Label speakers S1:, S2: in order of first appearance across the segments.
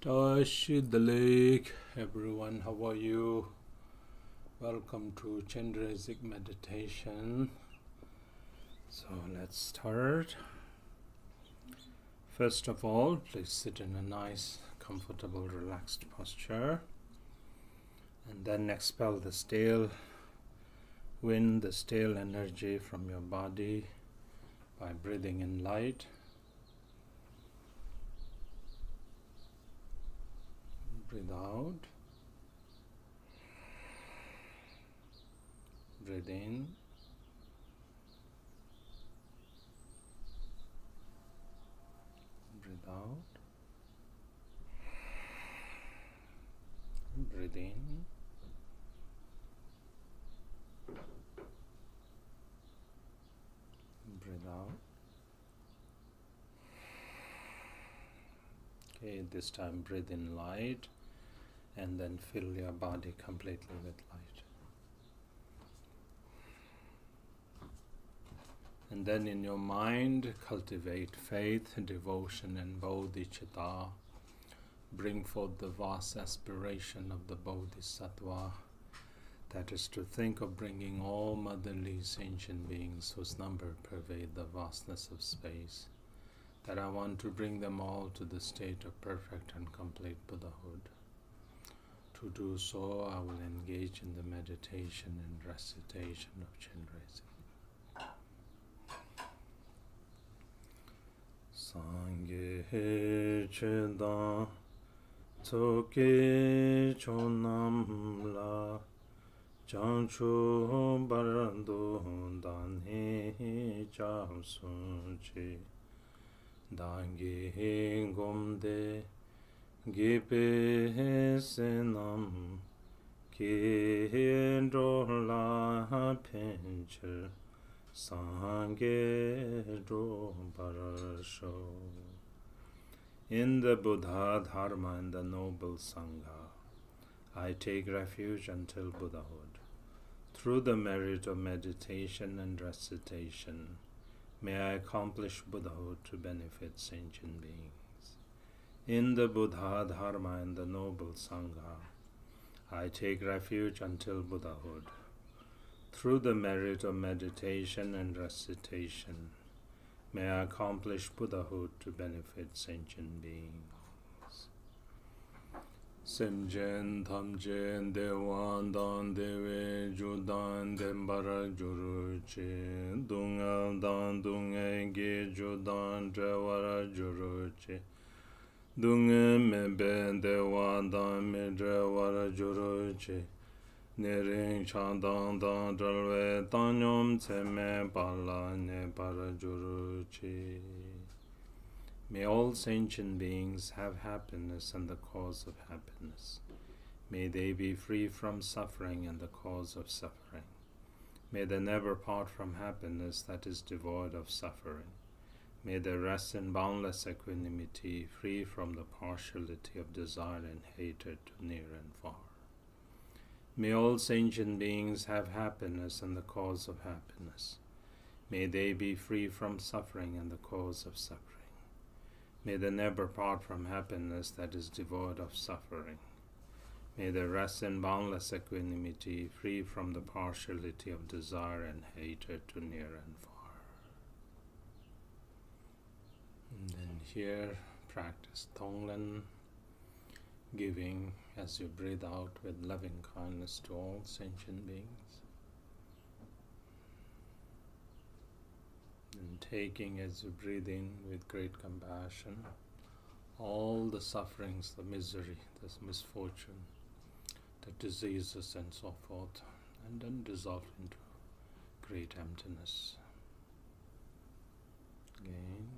S1: Tashi Delek, everyone, how are you? Welcome to Chenrezik meditation. So let's start. First of all, please sit in a nice, comfortable, relaxed posture, and then expel the stale wind, the stale energy from your body by breathing in light. Breathe out. Breathe in. Breathe out. Breathe in. Breathe out. Okay, this time breathe in light and then fill your body completely with light. And then in your mind, cultivate faith, devotion, and bodhicitta. Bring forth the vast aspiration of the bodhisattva, that is to think of bringing all motherly sentient beings whose number pervade the vastness of space, that I want to bring them all to the state of perfect and complete Buddhahood. To do so, I will engage in the meditation and recitation of Chenrezik. Sangye Chedan Tsoke Chonam La Chanchu Barando Danhe Cham Sunche Dange Gomde Gipe Senam Kendo La Pencher Sangye Do Parasho. In the Buddha, Dharma, and the noble Sangha, I take refuge until Buddhahood. Through the merit of meditation and recitation, may I accomplish Buddhahood to benefit sentient beings. In the Buddha, Dharma, and the noble Sangha, I take refuge until Buddhahood. Through the merit of meditation and recitation, may I accomplish Buddhahood to benefit sentient beings. Semjen, Tamjen, Dewan, Dan, Deve, Judan, Dembara, Juruche, Dungal, Dan, Dunga, Ge, Judan, Drewara, Juruche, Dunga, Mebe, Dewan, Dan, Medrewara, Juruche, Nering Chandang Dang Dralwe Tanyom Tseme Pala Ne Parajuruchi. May all sentient beings have happiness and the cause of happiness. May they be free from suffering and the cause of suffering. May they never part from happiness that is devoid of suffering. May they rest in boundless equanimity, free from the partiality of desire and hatred to near and far. May all sentient beings have happiness and the cause of happiness. May they be free from suffering and the cause of suffering. May they never part from happiness that is devoid of suffering. May they rest in boundless equanimity, free from the partiality of desire and hatred to near and far. And then here, practice Tonglen, giving as you breathe out with loving kindness to all sentient beings, and taking as you breathe in with great compassion all the sufferings, the misery, this misfortune, the diseases and so forth, and then dissolve into great emptiness. Again.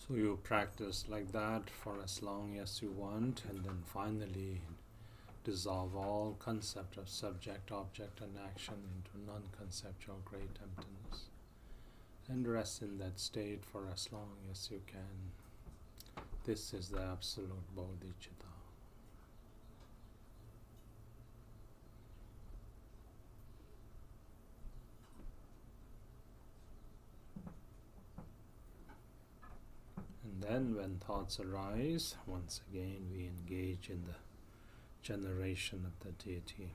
S1: So you practice like that for as long as you want, and then finally dissolve all concept of subject, object, and action into non-conceptual great emptiness. And rest in that state for as long as you can. This is the absolute bodhicitta. And then when thoughts arise, once again we engage in the generation of the deity.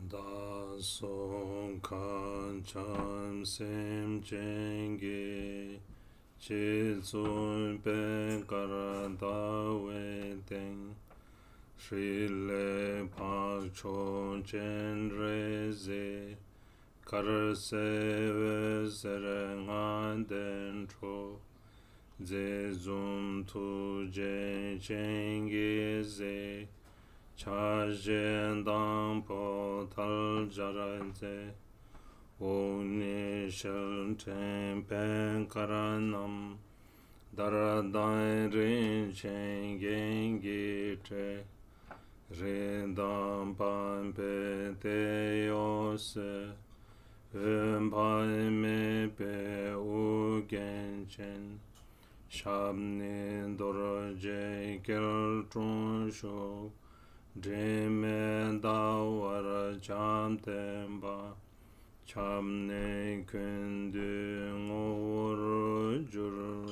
S1: Da song kan cham sem jengi chi zun ben kara da we deng shri le pa chon chen re ze kar se we zere ngan den tro ze zum tu je jengi ze cha jen dang po tal jaran ze o ni shel ten pen karanam dara dai rin chen gen gi tre re dam pan pe te yo se me pe u gen chen shab ni dor je kel tron sho Dremen da war cham temba cham ne kundu ngor jur.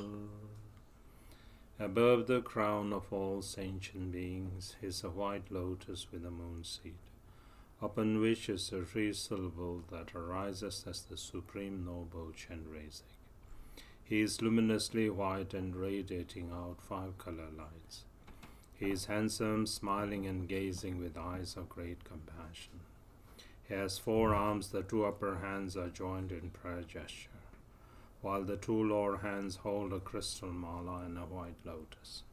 S1: Above the crown of all sentient beings is a white lotus with a moon seed, upon which is a free syllable that arises as the supreme noble Chenrezik. He is luminously white and radiating out 5 color lights. He is handsome, smiling and gazing with eyes of great compassion. He has 4 arms, the 2 upper hands are joined in prayer gesture, while the 2 lower hands hold a crystal mala and a white lotus.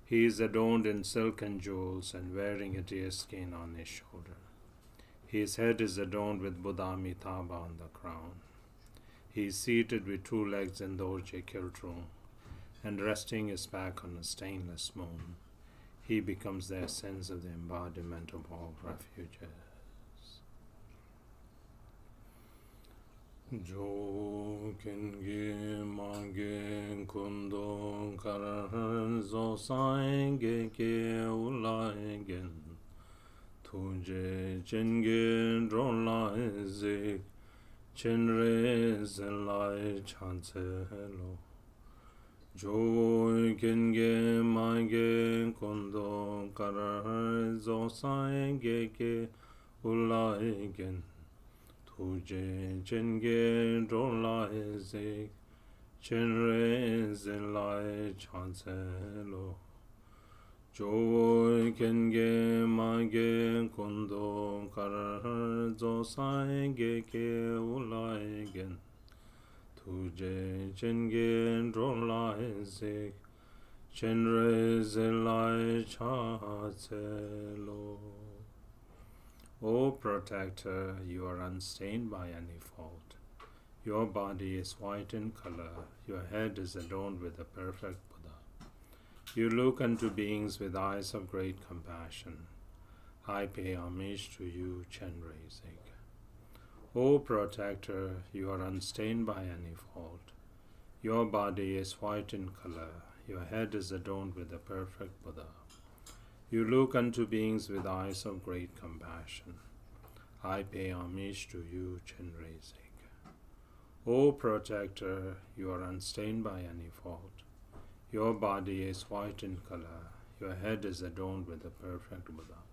S1: He is adorned in silk and jewels and wearing a deer skin on his shoulder. His head is adorned with Buddha Amitabha on the crown. He is seated with 2 legs in Dorje Kiltrung and resting his back on a stainless moon. He becomes the essence of the embodiment of all refuges. Jo kengi mange kundo karan zo sange ke ulaingen tuje jenge drolai zik chenre zelai chancelo Joy kenge mange kondo karar zo sange ke ulaigen tuje jenge drolai zik chenre zelai chancelo Joy kenge mange kondo karar zo sange ke ulaigen Tuje jenge drolai zik chenre zelai chancelo O protector, you are unstained by any fault. Your body is white in color, your head is adorned with the perfect Buddha. You look unto beings with eyes of great compassion. I pay homage to you, Chenrezik. O protector, you are unstained by any fault. Your body is white in color, your head is adorned with the perfect Buddha. You look unto beings with eyes of great compassion. I pay homage to you, Chenrezik. O protector, you are unstained by any fault. Your body is white in color, your head is adorned with the perfect Buddha.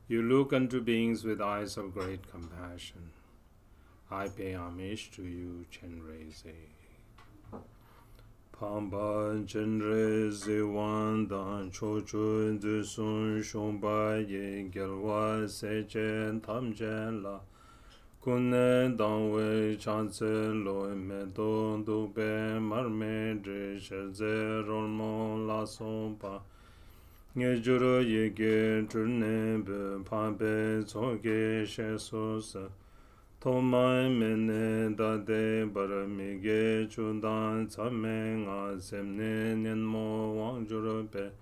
S1: You look unto beings with eyes of great compassion. I pay homage to you, Chenrezik. Pamba Chenrezik Wandan Chochu Dusun Shomba Ye Gelwa Sechen Tamchen La Kunne Dangwe Chanse Loi Medon Dube Marme Dresherze Rolmon La Sompa Nye Juro Yege Trune Be Pambe Tsoge Shesosa Tomai Mene Dade Baramige Chudan Tsame Nga Semne Nyenmo Wang Juro Be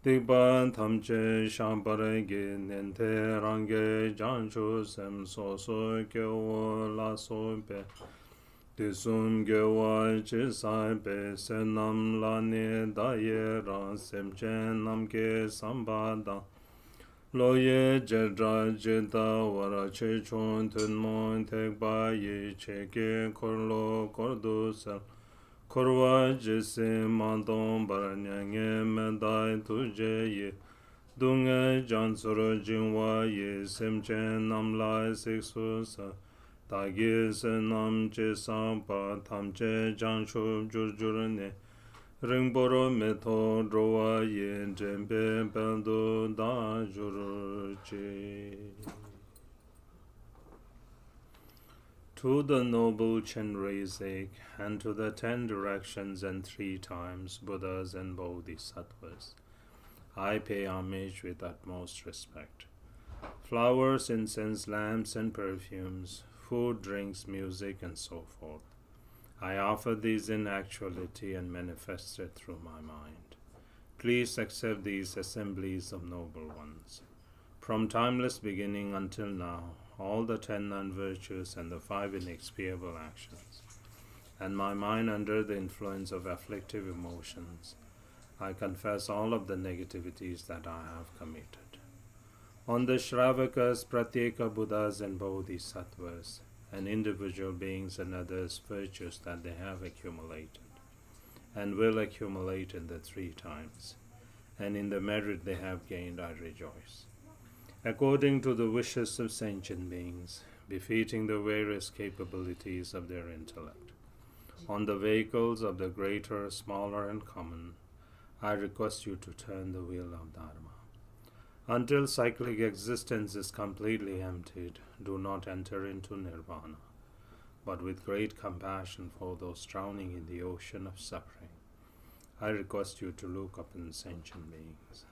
S1: Dikban Tamche Shambarege Nente Range Jancho Sem Soso Gyo La So Be Disum Gyo Chisai Be Senam Lani Daye Ran Semchen Namke Sambada Loye Jedra Jeda Wara Che Chon Tenmon Tekba Ye Cheke Korlo Kordusel Korwa Jese Mandon Baranyange Medai Tuje Ye Dunga Jansoro Jinwa Ye Semchen Namla Siksusa Tagi Senam Che Sampa Tamche Janshub Jurjurne Ringboro Meto Drowa Yen Jembe Bendo Da Juruchi. To the noble Chenrezik, and to the 10 directions and 3 times Buddhas and Bodhisattvas, I pay homage with utmost respect. Flowers, incense, lamps, and perfumes, food, drinks, music, and so forth. I offer these in actuality and manifested through my mind. Please accept these assemblies of noble ones. From timeless beginning until now, all the 10 non-virtues and the 5 inexpiable actions, and my mind under the influence of afflictive emotions, I confess all of the negativities that I have committed. On the Shravakas, Pratyeka Buddhas and Bodhisattvas, and individual beings and others' virtues that they have accumulated, and will accumulate in the 3 times, and in the merit they have gained, I rejoice. According to the wishes of sentient beings, befitting the various capabilities of their intellect, on the vehicles of the greater, smaller, and common, I request you to turn the wheel of Dharma. Until cyclic existence is completely emptied, do not enter into nirvana, but with great compassion for those drowning in the ocean of suffering, I request you to look upon sentient beings.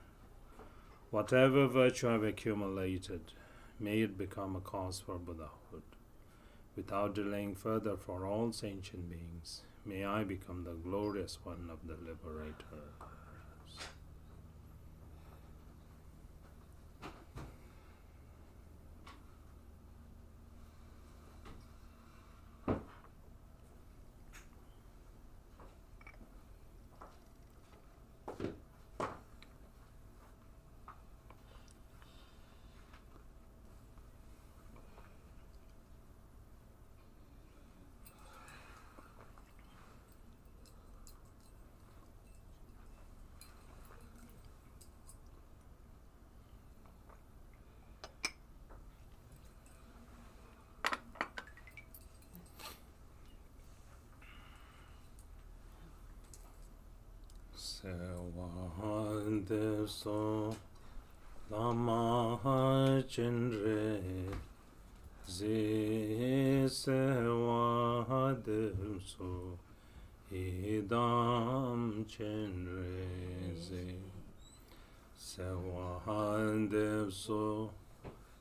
S1: Whatever virtue I have accumulated, may it become a cause for Buddhahood. Without delaying further for all sentient beings, may I become the glorious one of the liberator. Sewa so lama Chenrezik sewa so idam Chenrezik sewa so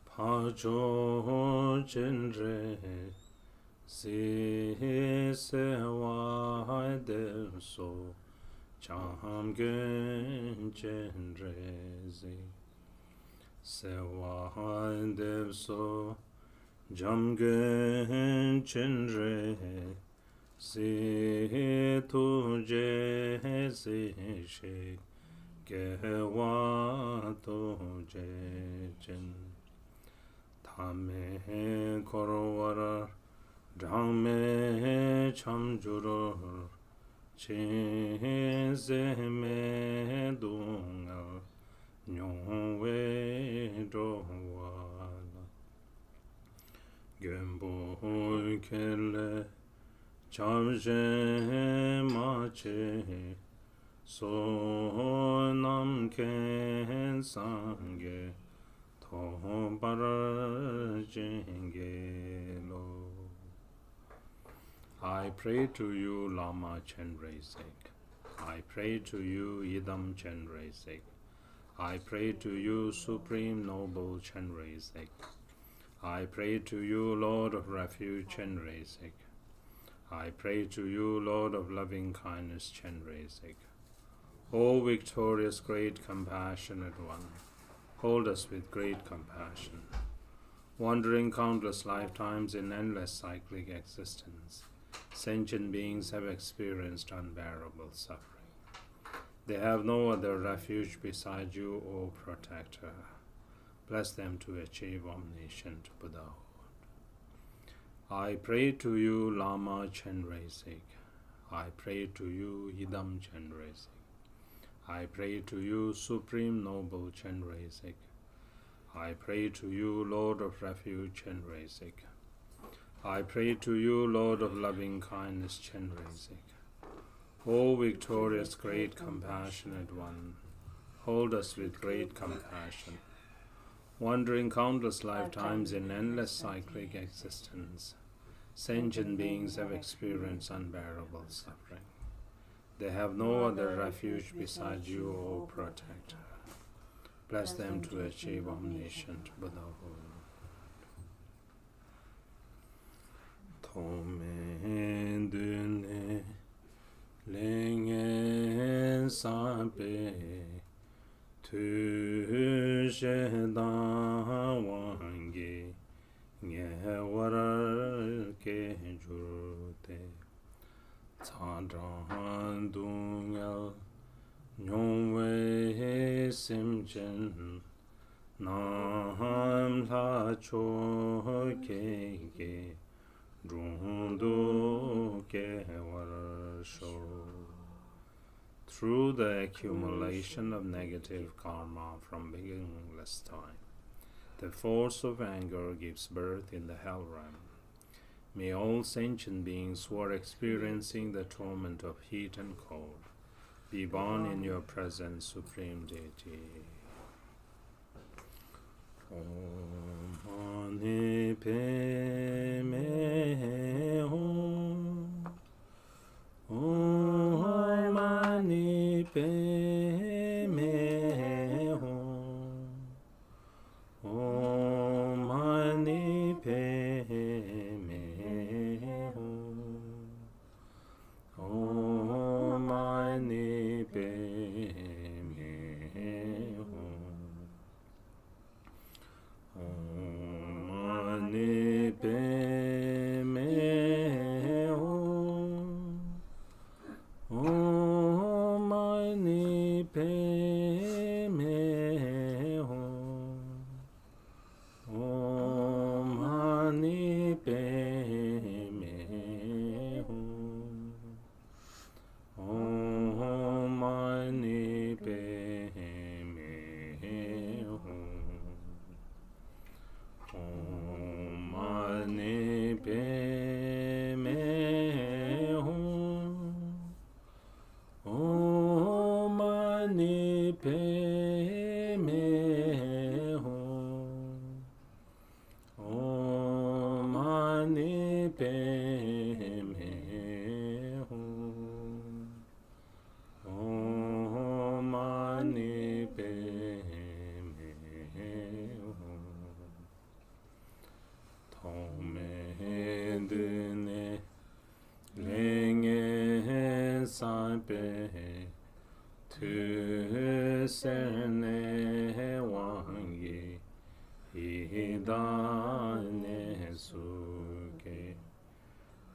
S1: pacho Chenrezik sewa so Cham Gen Chenrezik Sewa Dev So Jam Gen Chenrezik Si Tu Je Si Shik Gewa Tu Je Chen Tame Korowara Drame Cham Juror Chen se me dunga nyongwe dowana Khenpo kele chamje mache Sonam ken sange Thobar jengelo. I pray to you, Lama Chenrezik. I pray to you, Idam Chenrezik. I pray to you, Supreme Noble Chenrezik. I pray to you, Lord of Refuge Chenrezik. I pray to you, Lord of Loving Kindness Chenrezik. O victorious, great, compassionate one, hold us with great compassion. Wandering countless lifetimes in endless cyclic existence, sentient beings have experienced unbearable suffering. They have no other refuge beside you, O Protector. Bless them to achieve omniscient Buddhahood. I pray to you, Lama Chenrezik. I pray to you, Idam Chenrezik. I pray to you, Supreme Noble Chenrezik. I pray to you, Lord of Refuge Chenrezik. I pray to you, Lord of Loving Kindness Chenrezik. O victorious, great, compassionate one, hold us with great compassion. Wandering countless lifetimes in endless cyclic existence, sentient beings have experienced unbearable suffering. They have no other refuge beside you, O Protector. Bless them to achieve omniscient Buddhahood. Tome dune lenge sape tu sheda wangi nge warar ke jurte Tadran dungal nyongwe simchen nam la cho ke rundu ke warasho. Through the accumulation of negative karma from beginningless time, the force of anger gives birth in the hell realm. May all sentient beings who are experiencing the torment of heat and cold be born in your presence, Supreme Deity. Om Mani Padme Hum. Om Mani Padme Hum. Om Mani Padme Hum. Om Mani Padme Hum. Om Mani Padme Hum. Om Mani Padme Hum. Om Mani Padme Hum. Om Mani Padme Hum. Om Mani Padme Hum. Om Mani Padme Hum. Om Mani Padme Hum. Om Mani Padme Hum. Tome dune lenge sape tu sene wangi hidane suke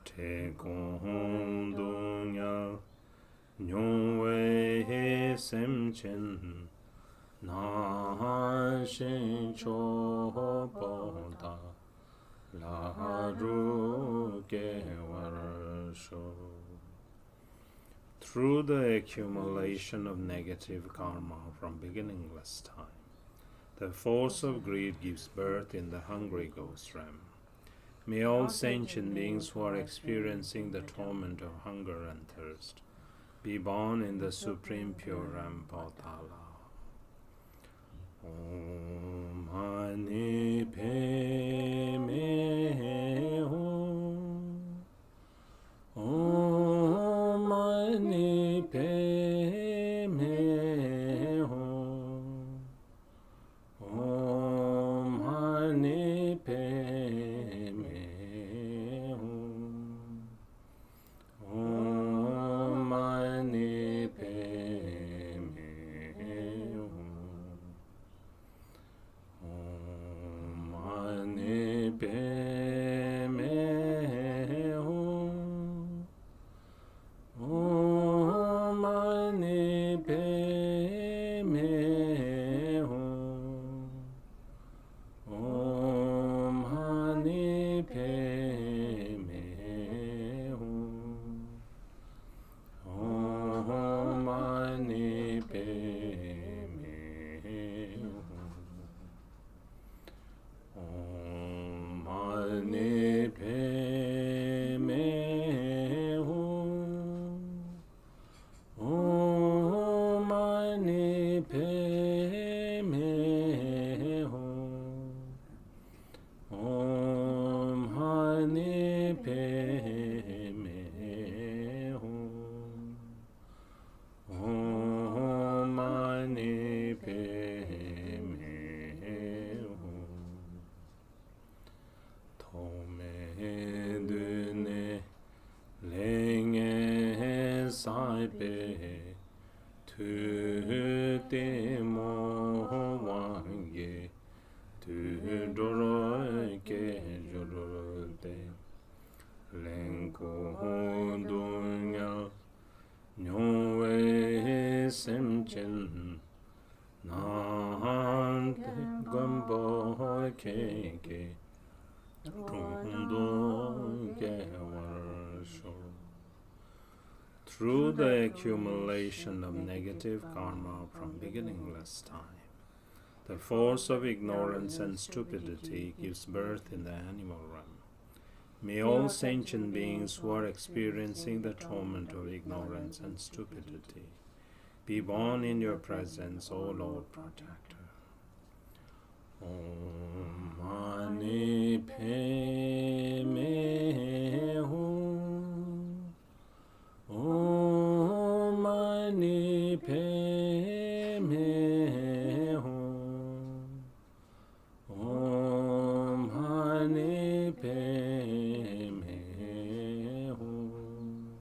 S1: te kondunya nyongwe semchen na shin chopoda la ru ke warasho. through the accumulation of negative karma from beginningless time. The force of greed gives birth in the hungry ghost realm. May all sentient beings who are experiencing the torment of hunger and thirst be born in the supreme pure realm Potala. Om Mani Padme Hum. Om Mani Padme Hum. Om Mani Padme Hum. Om Mani Padme Hum. Om Mani Padme Hum. Om Mani Padme Hum. Om Mani Padme Hum. Om Mani Padme Hum. Om Mani Padme Hum. Om Mani Padme Hum. Om Mani Padme Hum. Om Mani Padme Hum. Tome dune lenge saipe tu te mo wange tu doro ke joro te lenko dunya nyowe semchen nante gombo keke through the accumulation of negative karma from beginningless time, the force of ignorance and stupidity gives birth in the animal realm. May all sentient beings who are experiencing the torment of ignorance and stupidity be born in your presence, O Lord Protector. Om Mani Padme Hum. Om Mani Padme Hum. Om Mani Padme Hum.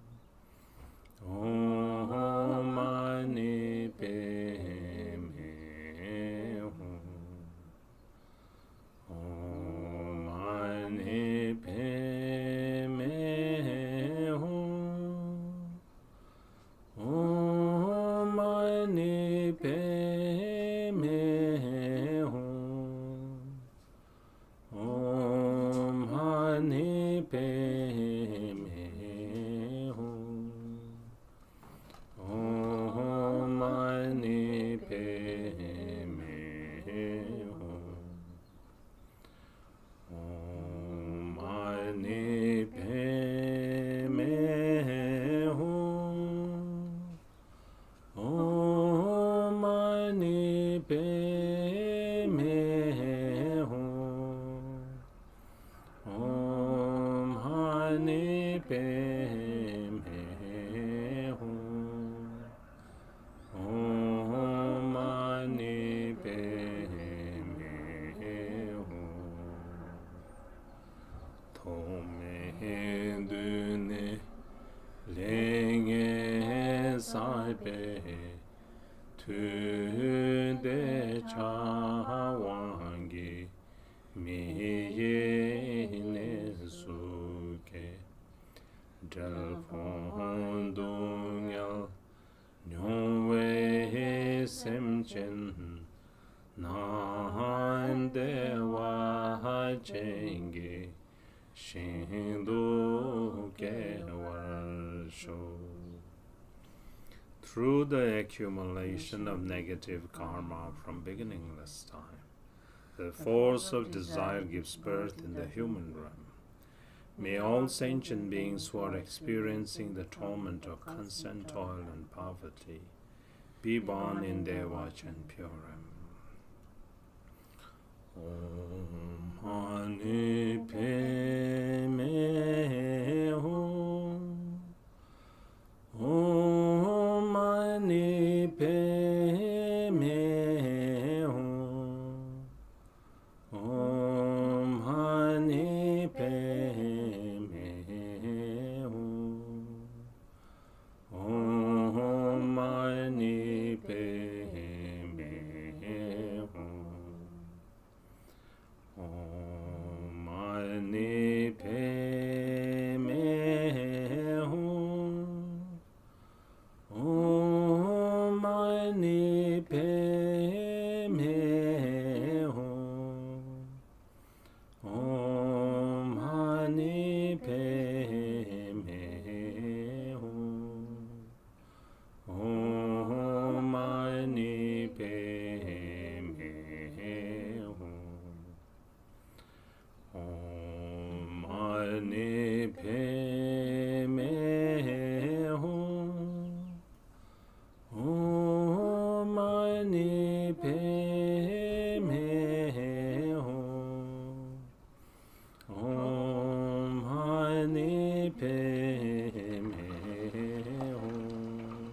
S1: Om Mani Padme Hum. Om Mani Padme Hum. Om Mani Padme Hum. Om Mani Padme Hum. Om Mani Padme Hum. Om Mani Padme Hum. Om Mani Padme Hum. Om Mani Padme Hum. Om Mani Padme Hum. Tome dune lenge saipe tu de chawangi mi ye ne suke dal fondonyal nyongwe semchen nan de wa chenge shindu ke warsho through the accumulation of negative karma from beginningless time. The force of desire gives birth in the human realm. May all sentient beings who are experiencing the torment of constant toil and poverty be born in Devach and Purim. Om Mani Padme Hum. Om Mani Padme Hum. Om Mani Padme Hum. Om Mani Padme Hum. Om Mani Padme Hum. Om Mani Padme Hum. Om Mani Padme Hum. Om Mani Padme Hum. Om Mani Padme Hum. Om Mani Padme Hum. Om Mani Padme Hum.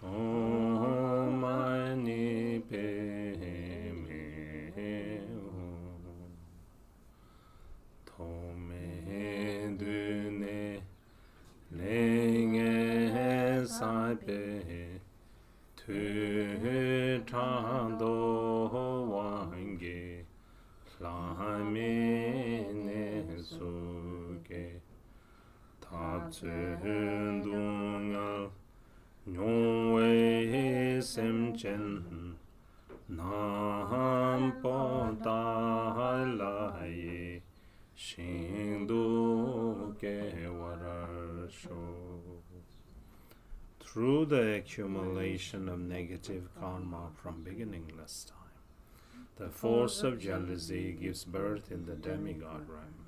S1: Om Mani Padme Hum. Tome dune lenge sape tu chando wange lamine suge tabzundungal nyongwe semchen nam podalaye shindu ke warasho. Through the accumulation of negative karma from beginningless time, the force of jealousy gives birth in the demigod realm.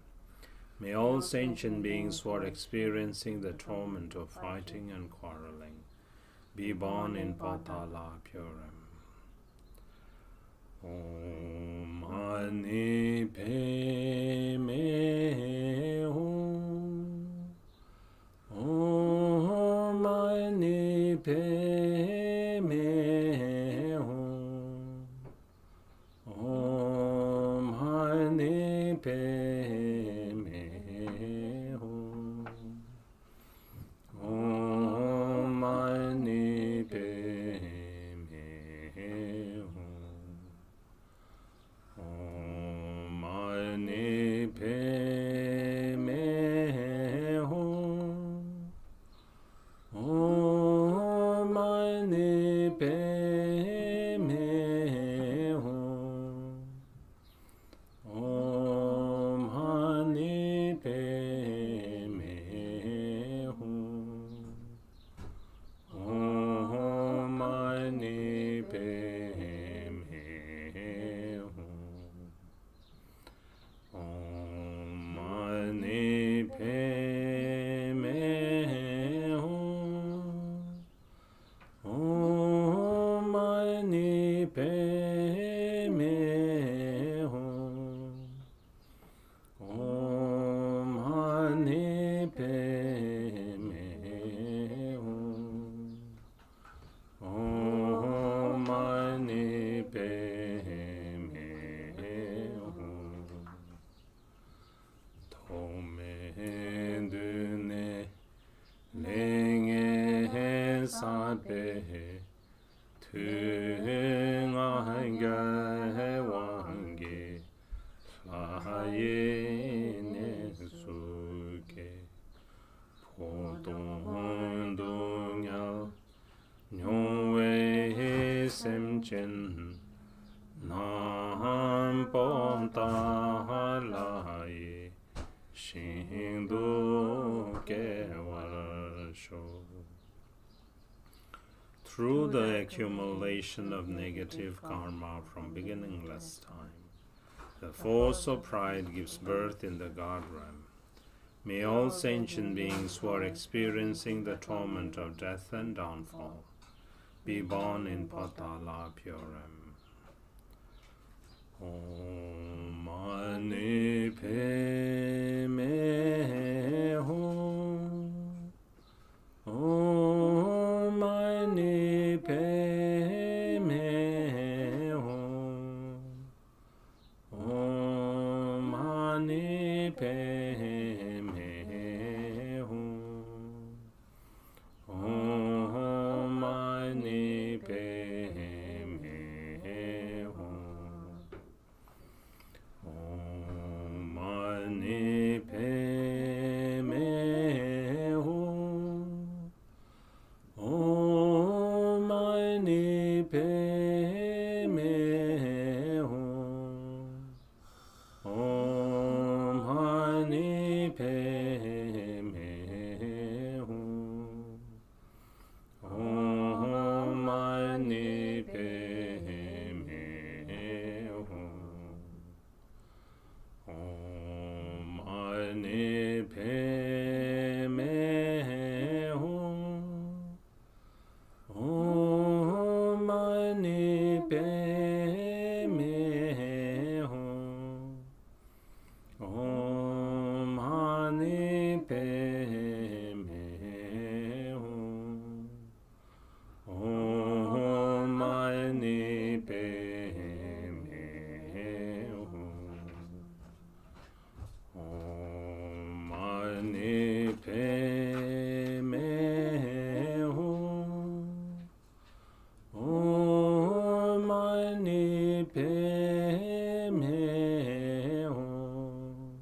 S1: May all sentient beings who are experiencing the torment of fighting and quarreling be born in Patala Purim. Om Mani Padme Hum. Om Mani Padme Hum. Om Mani Padme Hum. Om Mani Padme Hum. Om Mani Padme Hum. Om Mani Padme Hum. Om Mani Padme Hum. Om Mani Padme Hum. Om Mani Padme Hum. Om Mani Padme Hum. Om Mani Padme Hum. Om Mani Padme Hum. Tome dune lenge sape tu nganga wange laye ne suke podon donya nyongwe semchen nam ponta laye shindu ke warasho. through the accumulation of negative karma from beginningless time. The force of pride gives birth in the God realm. May all sentient beings who are experiencing the torment of death and downfall be born in Patala Puram. Om Mani Padme Hum. Om Mani Padme Hum. Om Mani Padme Hum. Om Mani Padme Hum. Om Mani Padme Hum. Om Mani Padme Hum. Om Mani Padme Hum. Om Mani Padme Hum. Om Mani Padme Hum. Om Mani Padme Hum. Om Mani Padme Hum. Om Mani Padme Hum. Om Mani Padme Hum. Om Mani Padme Hum.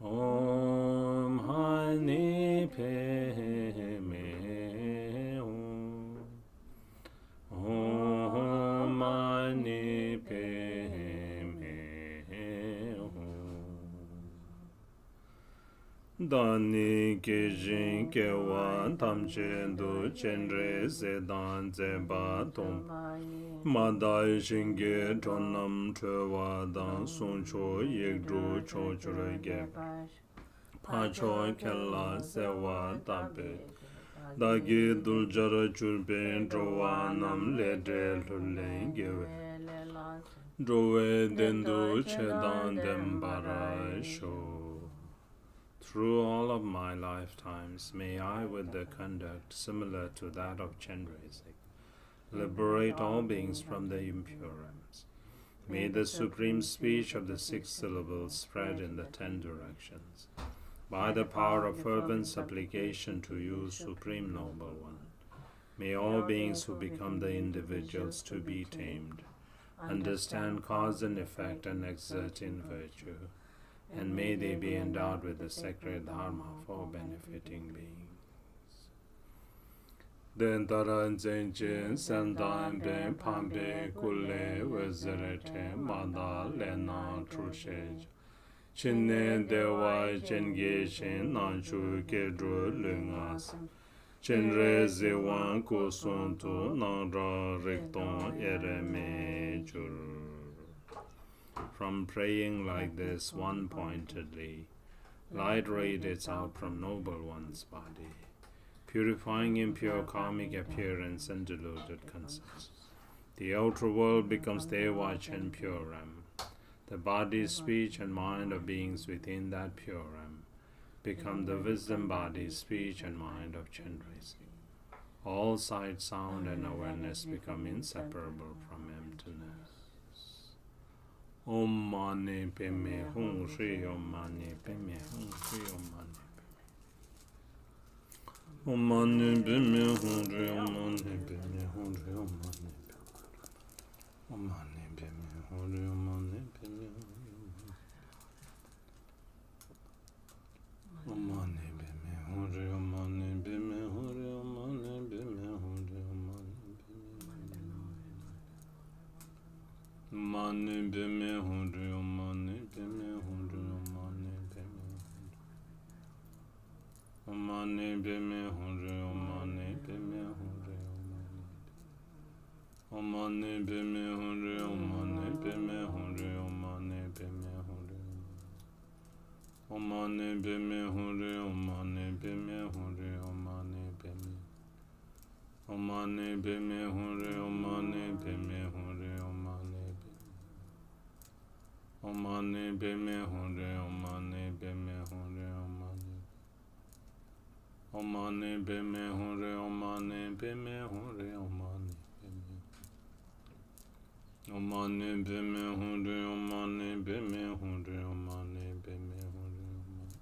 S1: Om Mani Padme Hum. Om Mani Padme Hum. Dani Kijin Kewan Tamchen Du Chenrezik Practice Madai Shinge Tonam Chewa Dan Sun Cho Yegdru Cho Churege Pacho Kella Sewa Tabe Dagi Duljara Chulben Drowanam Lede Lulengewe Drowe Dendu Chedan Dembara Sho. Through all of my lifetimes, may I, with the conduct similar to that of Chenrezik, liberate all beings from the impure realms. May the supreme speech of the 6 syllables spread in the 10 directions. By the power of fervent supplication to you, Supreme Noble One, may all beings who become the individuals to be tamed understand cause and effect and exert in virtue, and may they be endowed with the sacred dharma for benefiting beings. Dentaran Zenchen Sandan Ben Pambe Kule Wezerete Mada Lena Trushej Chinne Dewa Chenge Shen Nanchu Kedru Lungas Chenrezik Wan Kusuntu Nara Rikton Ereme Jur. From praying like this one-pointedly, light radiates out from Noble One's body, purifying impure karmic appearance and deluded concepts. The outer world becomes Deva Chen Pure Ram. The body, speech, and mind of beings within that Pure Ram become the wisdom body, speech, and mind of Chenrezik. All sight, sound, and awareness become inseparable from emptiness. Om Mani Padme Hum Shri Om Mani Padme Hum Shri Om Mani Om Mani Padme Hum Shri Om Mani Padme Hum Shri Om Mani Om Mani Padme Hum Shri Om Mani Padme Om Mani Padme Hum Shri Om Mani Padme Hum Shri Om Mani Padme Hum Shri Om Mani Mani Padme Hum Shri Om Mani Padme Hum Shri Om Mani Padme Om Mani Padme Hum Shri Om Mani Padme Hum Shri Om Mani Omane beme hore, omane beme hore, omane beme hore. Omane beme hore, omane beme hore, omane beme. Omane beme hore, omane beme hore, omane beme. Omane beme hore, omane beme hore, omane. Omane beme hore, omane beme hore, omane beme. Omane beme hore, omane beme hore, omane beme hore, omane.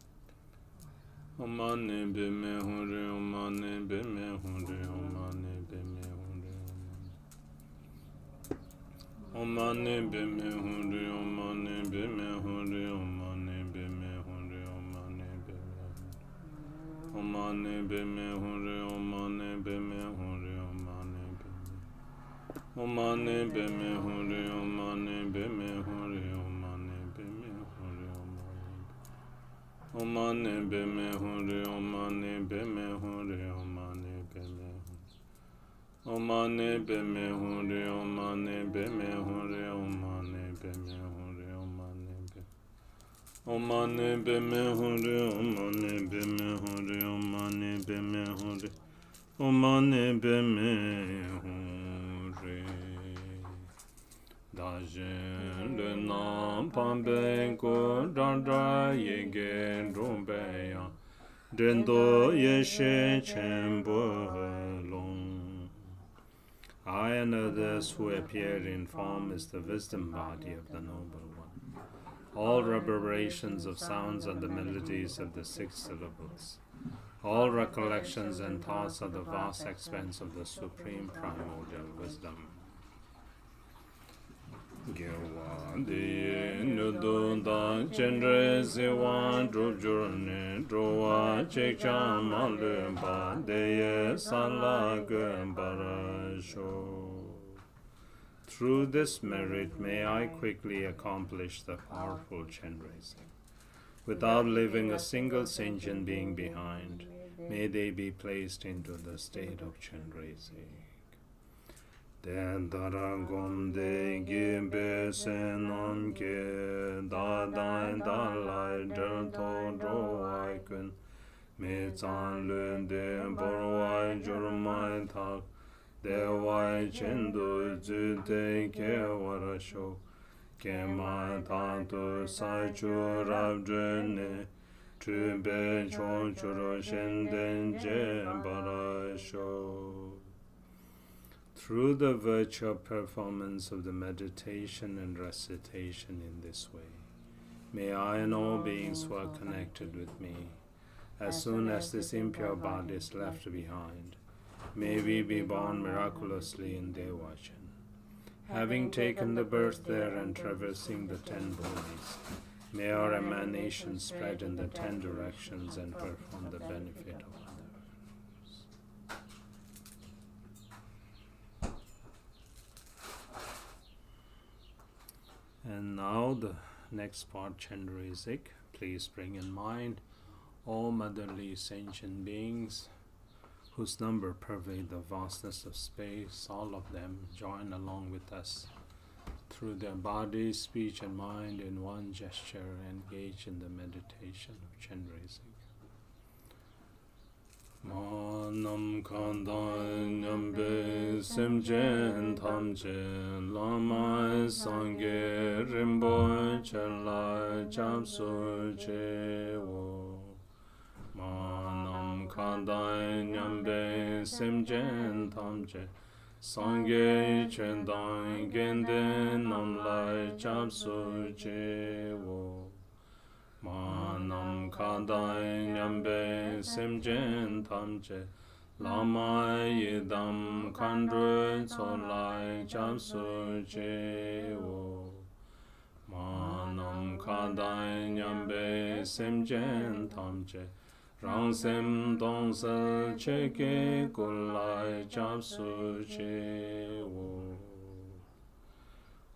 S1: Omane beme hore, omane beme hore, omane beme hore, omane. Omane beme hore, omane beme hore, omane beme hore, omane beme. Omane beme hore, omane beme hore, omane beme. Omane beme hore, omane beme hore, omane beme hore, omane. Omane beme hore, omane beme hore, omane beme hore. Omane beme hore, omane beme hore, omane beme hore, omane beme. Omane beme hore, omane beme hore, omane beme hore. Omane beme hore. Dajen le nam pambe ko danda yege rombe ya. Dendo yeshe chenpo long. I and others who appear in form is the wisdom body of the Noble One. All reverberations of sounds are the melodies of the 6 syllables. All recollections and thoughts are the vast expanse of the supreme primordial wisdom. Gyewa diye nudu da Chenrezik Practice drowa chekcha malu ba deye sala parasho. Through this merit may I quickly accomplish the powerful Chenrezik. Without leaving a single sentient being behind, may they be placed into the state of Chenrezik. Den daragom de gimbe senam ke da dan da lai del to dro ai kun me zan lun de bor wai jur mai tak de wai chen du zu de ke wara sho ke ma ta tu sa chu rab ne tu be chon chu ro shen den je bara sho. Through the virtual performance of the meditation and recitation in this way, may I and all beings who are connected with me, as soon as this impure body is left behind, may we be born miraculously in Devachan. Having taken the birth there and traversing the 10 bodies, may our emanations spread in the 10 directions and perform the benefit of others. And now the next part, Chenrezik. Please bring in mind all motherly sentient beings whose number pervade the vastness of space. All of them join along with us through their body, speech and mind in one gesture, engage in the meditation of Chenrezik. Manam kandan nyambe semjen tamje lama sangye rimbo chela japsu chewo. Manam kandan nyambe semjen tamje sangye chendan gende namla japsu chewo. Manam kadai nyambe semjen tamche lama yedam kandru tsolai japsu chewo. Manam kadai nyambe semjen tamche rangsem dongsel cheke kulai japsu chewo.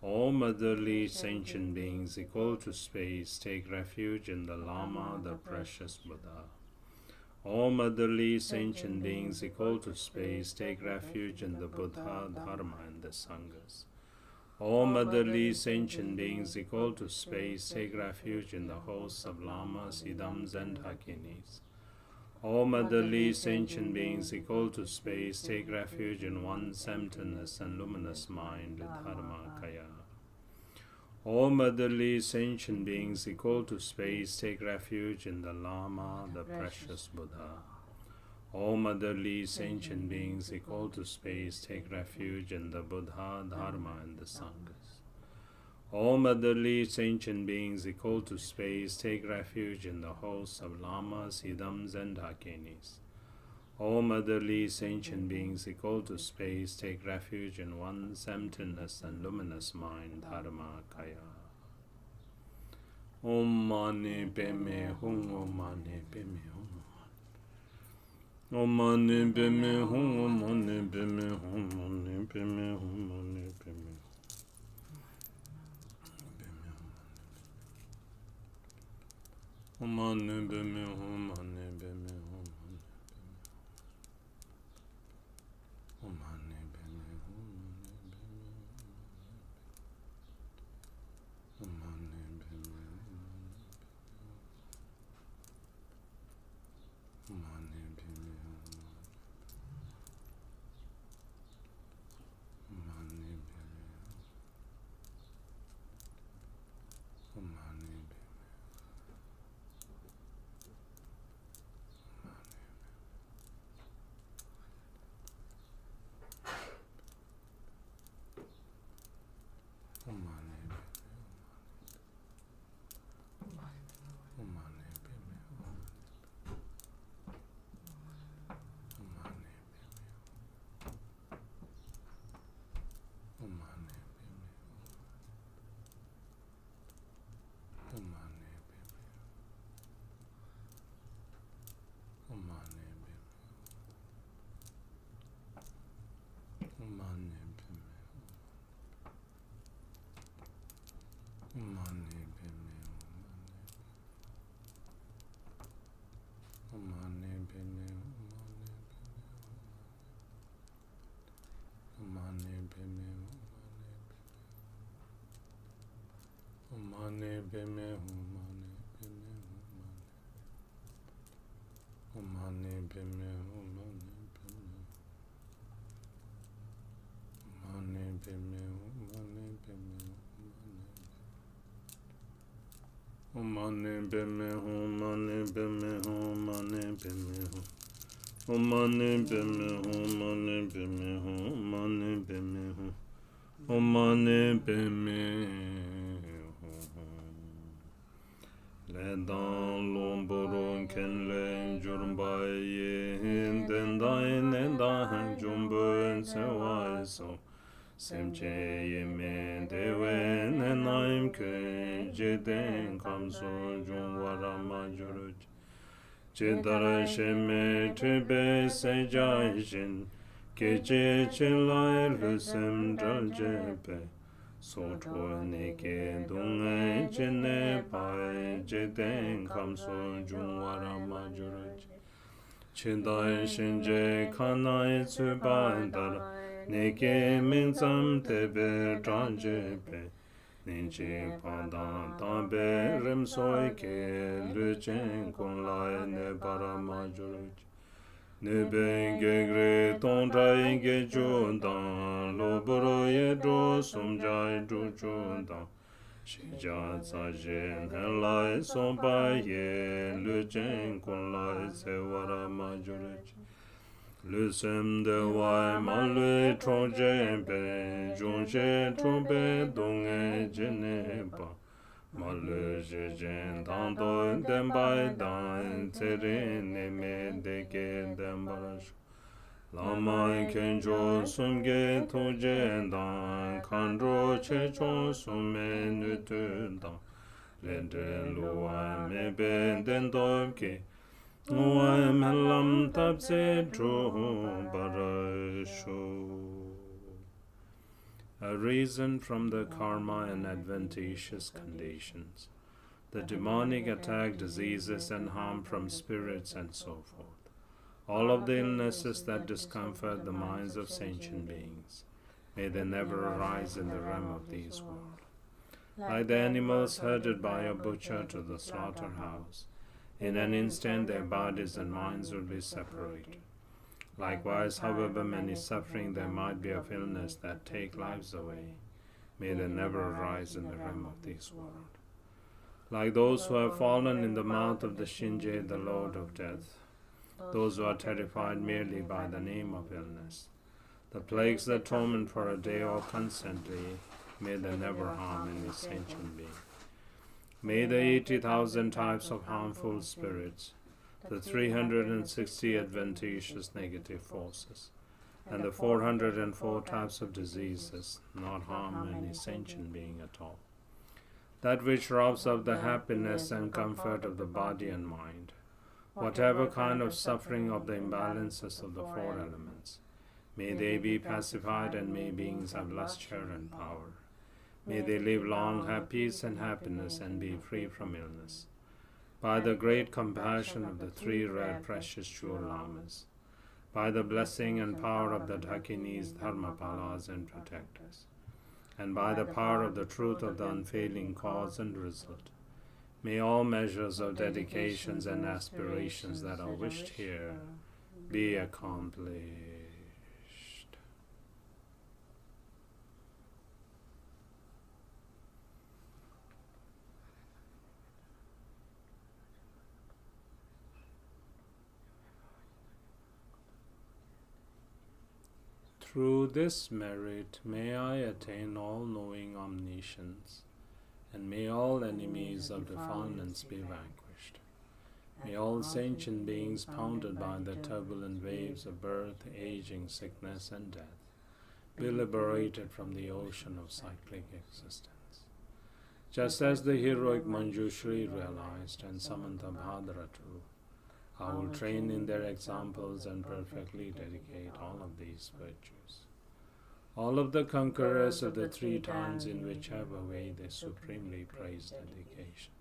S1: All motherly sentient beings equal to space take refuge in the Lama, the precious Buddha. All motherly sentient beings equal to space take refuge in the Buddha, Dharma, and the Sanghas. All motherly sentient beings equal to space take refuge in the hosts of lamas, idams, and hakinis. All motherly sentient beings equal to space take refuge in one's emptiness and luminous mind, Dharmakaya. All motherly sentient beings equal to space take refuge in the Lama, the precious Buddha. All motherly sentient beings equal to space take refuge in the Buddha, Dharma, and the Sanghas. All motherly sentient beings equal to space take refuge in the hosts of lamas, idams, and hakinis. All motherly sentient beings equal to space take refuge in one's emptiness and luminous mind, Dharma Kaya. Om Mani Padme Hum, Om Mani Padme Hum. Om Mani Padme Hum, Om Mani Padme Hum, Om Mani Padme Hum, Om Mani Padme Hum. Om Mani Padme Hum, Om Mani Padme Hum. Om Mani Padme Hum, Mani Padme Hum, Mani Padme Hum. Om Mani Padme Hum, Mani Padme Hum, Mani Padme Hum. Om Mani Padme Hum. Ledan lomboron ken len jurbai yin den dai nen dai jumbun se wai so. Semche yeme dewen enaim ke jeden kamso jungwara majuruj jedara sheme trebe se jaishin keje chelai lusem draljepe soto neke dungai jene pai jeden kamso jungwara majuruj jedai shinje kanai tsubandara Neke minzam tebe tranjepe Ninche pandan tambe remsoi ke Luchen kun lai ne paramajuruj Nebe gegre tondra inge jundan Loboro ye dro sumjai dru jundan Shija tsajen helai sompa ye Luchen kun lai se waramajuruj Lusem de wai man lui trojen pe Jonshe trompe donge jene pa Ma lu je jen dan do den bai dan Tere ne me de ke den barash Lama kenjo sumge to jen dan Kandro che chon sume nu tu dan Lende luwa me ben den do ke Lam tapse dro barasho. A reason from the karma and adventitious conditions, the demonic attack, diseases, and harm from spirits, and so forth. all of the illnesses that discomfort the minds of sentient beings, may they never arise in the realm of these worlds. Like the animals herded by a butcher to the slaughterhouse, in an instant their bodies and minds will be separated. Likewise, however many suffering there might be of illness that take lives away, may they never arise in the realm of these worlds. Like those who have fallen in the mouth of the Shinje, the Lord of Death, those who are terrified merely by the name of illness, the plagues that torment for a day or constantly, may they never harm any sentient being. May the 80,000 types of harmful spirits, the 360 adventitious negative forces, and the 404 types of diseases not harm any sentient being at all. That which robs of the happiness and comfort of the body and mind, whatever kind of suffering of the imbalances of the four elements, may they be pacified, and may beings have lustre and power. May they live long, have peace and happiness, and be free from illness. By the great compassion of the three red precious jewel lamas, by the blessing and power of the Dakinis, Dharmapalas and protectors, and by the power of the truth of the unfailing cause and result, may all measures of dedications and aspirations that are wished here be accomplished. Through this merit may I attain all-knowing omniscience, and may all enemies of defilements be vanquished. May all sentient beings pounded by the turbulent waves of birth, aging, sickness, and death be liberated from the ocean of cyclic existence. Just as the heroic Manjushri realized, and Samanta Bhadra too, I will train in their examples and perfectly dedicate all of these virtues. All of the conquerors of the three times, in whichever way they supremely praise dedication,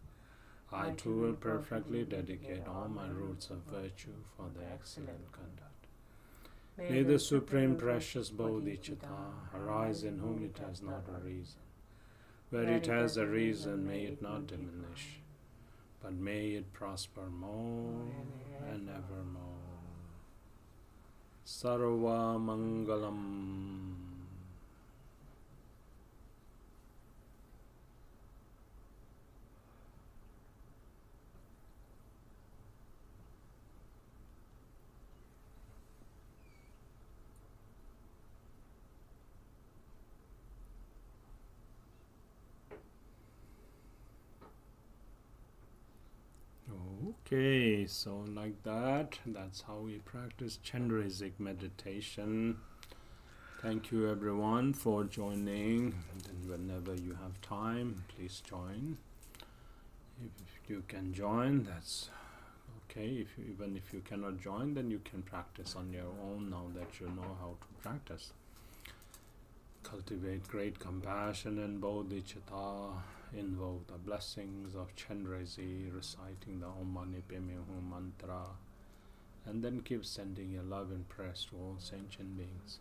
S1: I too will perfectly dedicate all my roots of virtue for their excellent conduct. May the supreme precious Bodhicitta arise in whom it has not a reason. Where it has a reason, may it not diminish, but may it prosper more and evermore. Sarva Mangalam. Okay, so like that's how we practice Chenrezik meditation. Thank you everyone for joining, and whenever you have time, please join. If you can join, that's okay. Even if you cannot join, then you can practice on your own now that you know how to practice. Cultivate great compassion and bodhicitta. Invoke the blessings of Chenrezi, reciting the Om Mani Padme Hum mantra, and then keep sending your love and prayers to all sentient beings.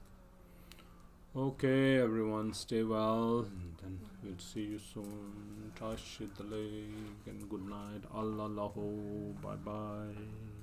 S1: Okay, everyone, stay well, and then we'll see you soon. Tashi Delek, and good night. Allah Lahu, bye bye.